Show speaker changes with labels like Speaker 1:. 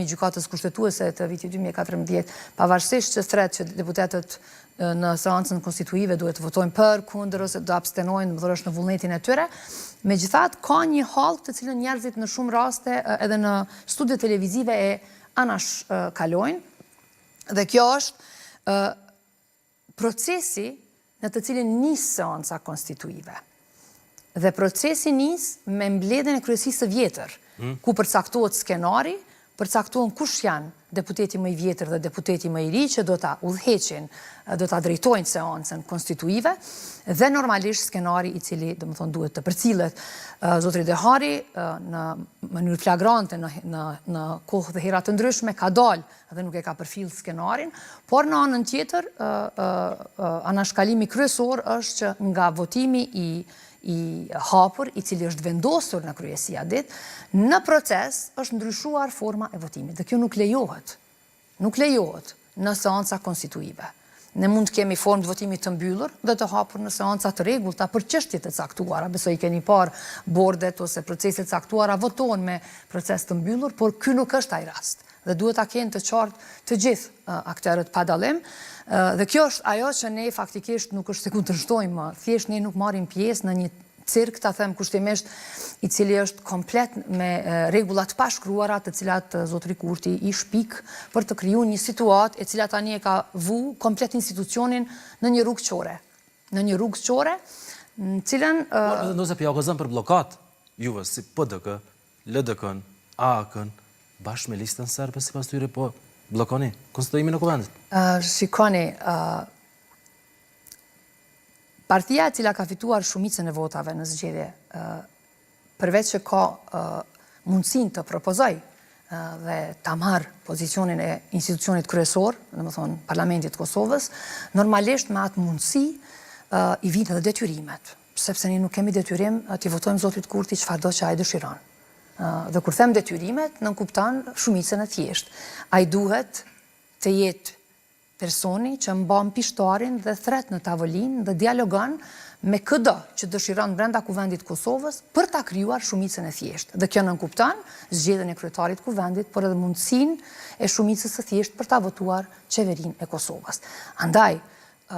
Speaker 1: i gjykatës kushtetuese të vitit 2014, pavarësisht që thret që deputetët në seancën konstituive duhet të votojnë për, kundër ose do abstenojnë, më thërësh në vullnetin e tyre. Megjithatë, ka një hallë të cilën njerëzit në shumë raste edhe në studio televizive e anashkalojnë, dhe kjo është procesi në të cilin nis seanca konstituive. Dhe procesi nis me mbledhjen e kryesisë së vjetër, ku përcaktohet skenari, përcaktohen kush janë deputeti më i vjetër dhe deputeti më i ri që do ta udhëheqin, do ta drejtojnë seancën konstituive, dhe normalisht skenari i cili, domethënë, duhet të përcillet. Zotri Dehari në mënyrë flagrante në kohë dhe hera të ndryshme ka dalë dhe nuk e ka përfill skenarin, por në anën tjetër anashkalimi kryesor është që nga votimi i hapur, i cili është vendosur në kryesia ditë, në proces është ndryshuar forma e votimit. Dhe kjo nuk lejohet. Nuk lejohet në seanca konstituive. Ne mund të kemi formë të votimit të mbyllur dhe të hapur në seanca të rregullta për çështjet e caktuara. Besoj keni parë bordet ose proceset e caktuara votohen me proces të mbyllur, por ky nuk është ai rast. Dhe duhet ta kenë të qartë të gjithë aktorët pa dallim. Dhe kjo është ajo që ne faktikisht nuk është se kundërshtojmë, thjesht ne nuk marrim pjesë në një cirk, ta them kushtimisht, i cili është komplet me rregullat pashkruara, të cilat zotri Kurti i shpik për të krijuar një situatë e cila tani e ka vu komplet institucionin në një rrugë qore. Në një rrugë qore, në cilën
Speaker 2: nëse po akuzon për bllokat, juve si PDK, LDK-n, AK-n, bashkë me listën serbe sipas tyre, po bllokoni konstituimin e kuvendit.
Speaker 1: Shikoni, partia e cila ka fituar shumicën e votave në zgjedhje, përveç që ka mundësinë të propozoj dhe ta marrë pozicionin e institucionit kryesor, domethënë Parlamentit të Kosovës, normalisht me atë mundësi i vijnë edhe detyrimet, sepse ne nuk kemi detyrim të votojmë zotit Kurti çfarëdo që ai dëshiron. Dhe kur them detyrimet, nënkupton shumicën e thjeshtë. Ai duhet të jetë personi që mban pishtarin dhe thret në tavolinë dhe dialogon me këdo që dëshiron brenda kuvendit Kosovës për ta krijuar shumicën e thjeshtë. Dhe kjo nënkupton zgjedhjen e kryetarit kuvendit, por edhe mundësinë e shumicës së thjeshtë për ta votuar qeverinë e Kosovës. Andaj,